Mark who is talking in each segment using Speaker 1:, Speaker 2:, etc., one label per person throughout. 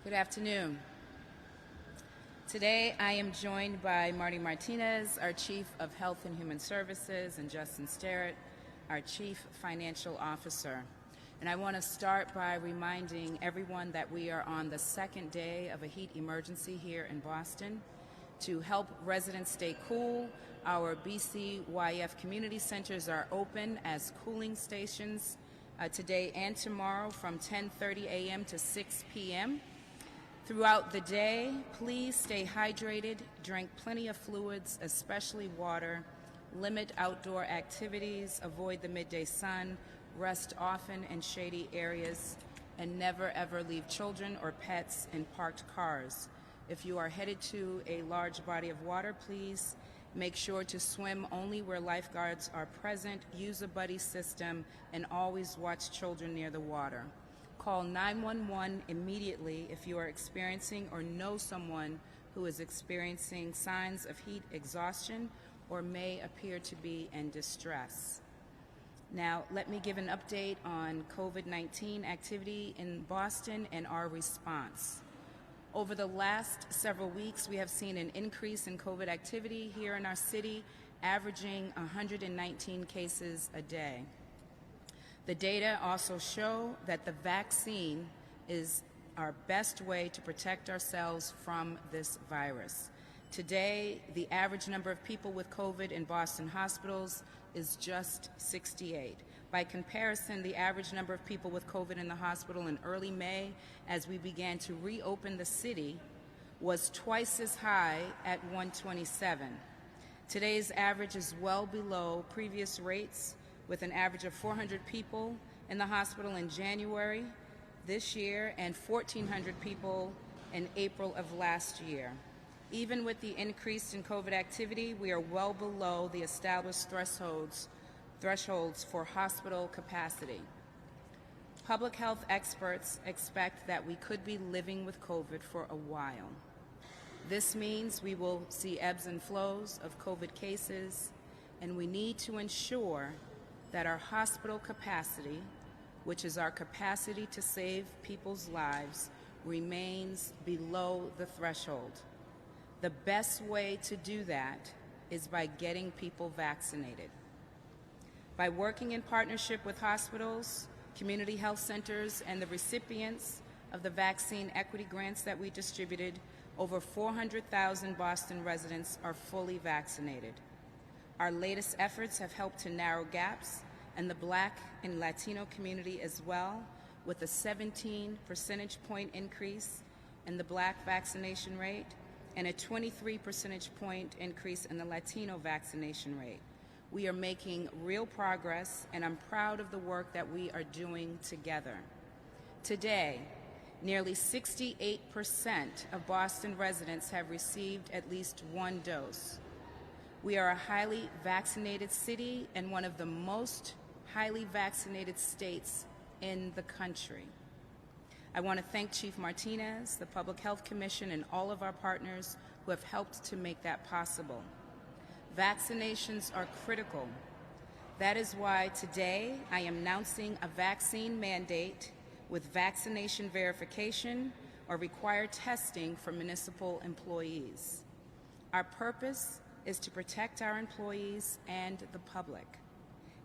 Speaker 1: Good afternoon. Today I am joined by Marty Martinez, our Chief of Health and Human Services, and Justin Sterrett, our Chief Financial Officer. And I want to start by reminding everyone that we are on the second day of a heat emergency here in Boston. To help residents stay cool, our BCYF community centers are open as cooling stations today and tomorrow from 10:30 a.m. to 6 p.m. Throughout the day, please stay hydrated, drink plenty of fluids, especially water, limit outdoor activities, avoid the midday sun, rest often in shady areas, and never ever leave children or pets in parked cars. If you are headed to a large body of water, please make sure to swim only where lifeguards are present, use a buddy system, and always watch children near the water. Call 911 immediately if you are experiencing or know someone who is experiencing signs of heat exhaustion or may appear to be in distress. Now, let me give an update on COVID-19 activity in Boston and our response. Over the last several weeks, we have seen an increase in COVID activity here in our city, averaging 119 cases a day. The data also show that the vaccine is our best way to protect ourselves from this virus. Today, the average number of people with COVID in Boston hospitals is just 68. By comparison, the average number of people with COVID in the hospital in early May, as we began to reopen the city, was twice as high at 127. Today's average is well below previous rates, with an average of 400 people in the hospital in January this year and 1,400 people in April of last year. Even with the increase in COVID activity, we are well below the established thresholds for hospital capacity. Public health experts expect that we could be living with COVID for a while. This means we will see ebbs and flows of COVID cases, and we need to ensure that our hospital capacity, which is our capacity to save people's lives, remains below the threshold. The best way to do that is by getting people vaccinated. By working in partnership with hospitals, community health centers, and the recipients of the vaccine equity grants that we distributed, over 400,000 Boston residents are fully vaccinated. Our latest efforts have helped to narrow gaps in the Black and Latino community as well, with a 17 percentage point increase in the Black vaccination rate and a 23 percentage point increase in the Latino vaccination rate. We are making real progress, and I'm proud of the work that we are doing together. Today, nearly 68% of Boston residents have received at least one dose. We are a highly vaccinated city and one of the most highly vaccinated states in the country. I want to thank Chief Martinez, the Public Health Commission, and all of our partners who have helped to make that possible. Vaccinations are critical. That is why today I am announcing a vaccine mandate with vaccination verification or required testing for municipal employees. Our purpose is to protect our employees and the public,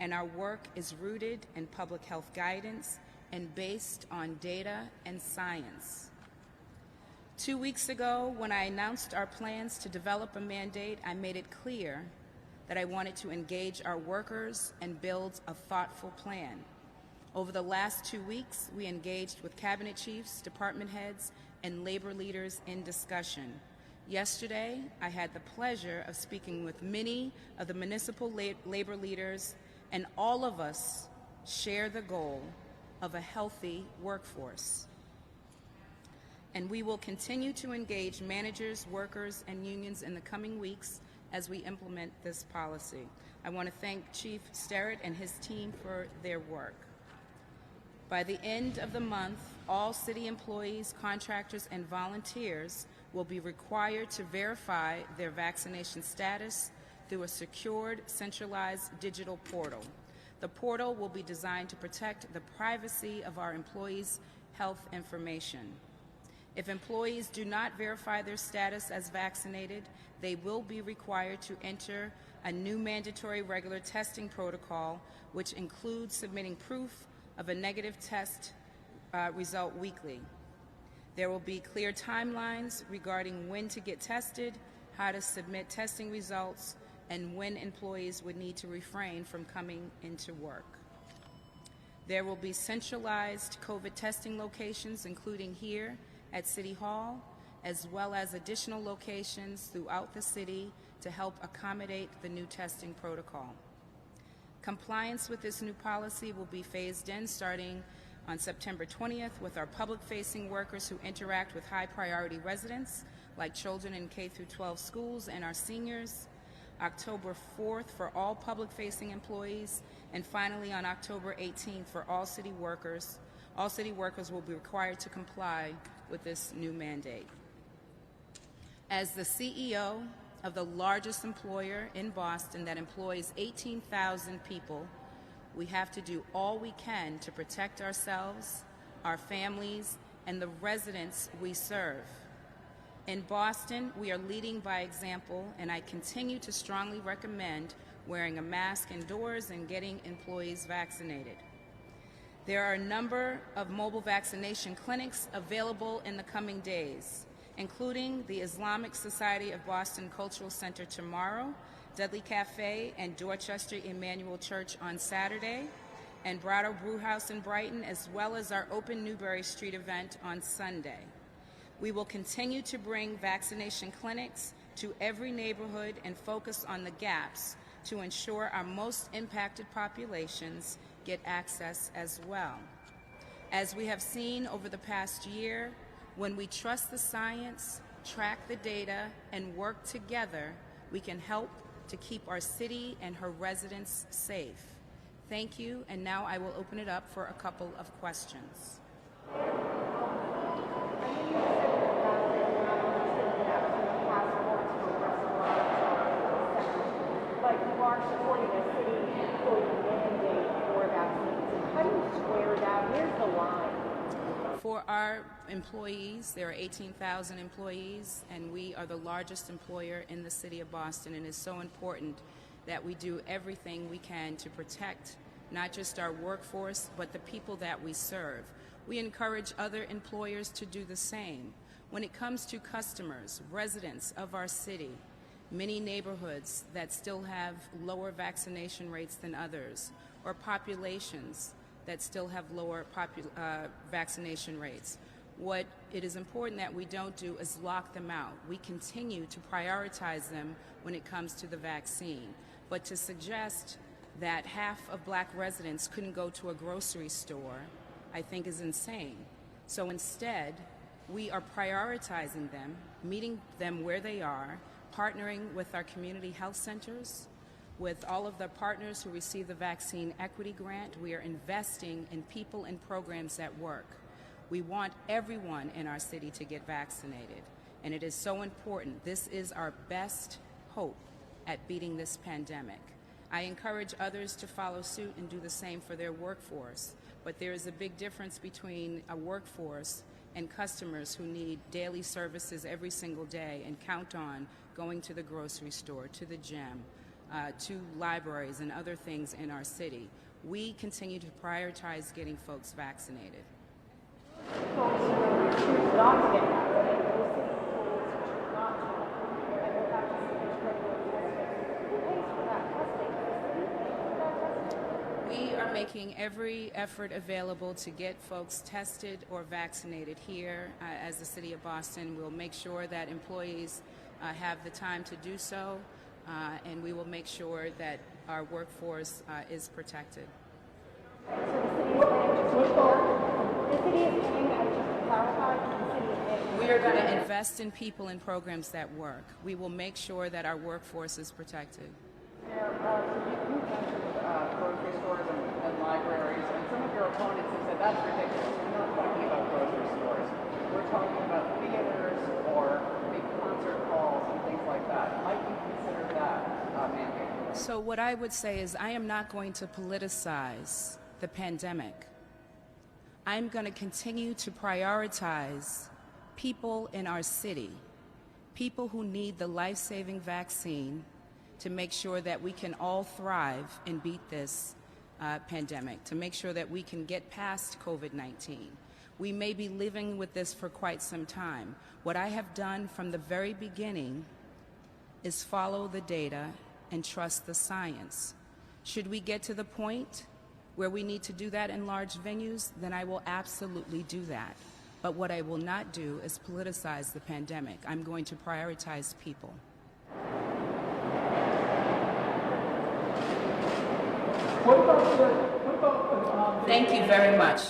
Speaker 1: and our work is rooted in public health guidance and based on data and science. 2 weeks ago, when I announced our plans to develop a mandate, I made it clear that I wanted to engage our workers and build a thoughtful plan. Over the last 2 weeks, we engaged with cabinet chiefs, department heads, and labor leaders in discussion. Yesterday, I had the pleasure of speaking with many of the municipal labor leaders, and all of us share the goal of a healthy workforce. And we will continue to engage managers, workers, and unions in the coming weeks as we implement this policy. I want to thank Chief Sterrett and his team for their work. By the end of the month, all city employees, contractors, and volunteers will be required to verify their vaccination status through a secured, centralized digital portal. The portal will be designed to protect the privacy of our employees' health information. If employees do not verify their status as vaccinated, they will be required to enter a new mandatory regular testing protocol, which includes submitting proof of a negative test result weekly. There will be clear timelines regarding when to get tested, how to submit testing results, and when employees would need to refrain from coming into work. There will be centralized COVID testing locations, including here at City Hall, as well as additional locations throughout the city to help accommodate the new testing protocol. Compliance with this new policy will be phased in starting on September 20th with our public-facing workers who interact with high-priority residents, like children in K-12 schools and our seniors, October 4th for all public-facing employees, and finally on October 18th for all city workers. All city workers will be required to comply with this new mandate. As the CEO of the largest employer in Boston that employs 18,000 people, we have to do all we can to protect ourselves, our families, and the residents we serve. In Boston, we are leading by example, and I continue to strongly recommend wearing a mask indoors and getting employees vaccinated. There are a number of mobile vaccination clinics available in the coming days, including the Islamic Society of Boston Cultural Center tomorrow, Dudley Cafe and Dorchester Emmanuel Church on Saturday, and Brado Brewhouse in Brighton, as well as our Open Newbury Street event on Sunday. We will continue to bring vaccination clinics to every neighborhood and focus on the gaps to ensure our most impacted populations get access as well. As we have seen over the past year, when we trust the science, track the data, and work together, we can help to keep our city and her residents safe. Thank you, and now I will open it up for a couple of questions.
Speaker 2: But you are supporting a city employee mandate for vaccines. How do you square that? Where's the line?
Speaker 1: For our employees, there are 18,000 employees, and we are the largest employer in the city of Boston, and it's so important that we do everything we can to protect not just our workforce, but the people that we serve. We encourage other employers to do the same. When it comes to customers, residents of our city, many neighborhoods that still have lower vaccination rates than others, or populations that still have lower vaccination rates. What it is important that we don't do is lock them out. We continue to prioritize them when it comes to the vaccine. But to suggest that half of Black residents couldn't go to a grocery store, I think is insane. So instead, we are prioritizing them, meeting them where they are, partnering with our community health centers, with all of the partners who receive the Vaccine Equity Grant. We are investing in people and programs that work. We want everyone in our city to get vaccinated, and it is so important. This is our best hope at beating this pandemic. I encourage others to follow suit and do the same for their workforce, but there is a big difference between a workforce and customers who need daily services every single day and count on going to the grocery store, to the gym, to libraries and other things in our city. We continue to prioritize getting folks vaccinated.
Speaker 2: Folks who choose not to get vaccinated, those city employees who choose not to, and will have to submit regular testing. Who pays for that testing? Does the city pay for that testing?
Speaker 1: We are making every effort available to get folks tested or vaccinated here as the City of Boston. We'll make sure that employees have the time to do so, and we will make sure that our workforce is protected.
Speaker 2: So the city is planning just to clarify, the city is planning.
Speaker 1: We are going to invest in people and programs that work. We will make sure that our workforce is protected.
Speaker 3: Mayor, you mentioned grocery stores and libraries, and some of your opponents have said that's ridiculous. We're not talking about grocery stores. We're talking about theaters or big concert halls and things like that. Might you consider that mandate?
Speaker 1: So what I would say is I am not going to politicize the pandemic. I'm going to continue to prioritize people in our city, people who need the life-saving vaccine to make sure that we can all thrive and beat this pandemic, to make sure that we can get past COVID-19. We may be living with this for quite some time. What I have done from the very beginning is follow the data and trust the science. Should we get to the point where we need to do that in large venues, then I will absolutely do that. But what I will not do is politicize the pandemic. I'm going to prioritize people.
Speaker 4: What about
Speaker 1: Thank you very much.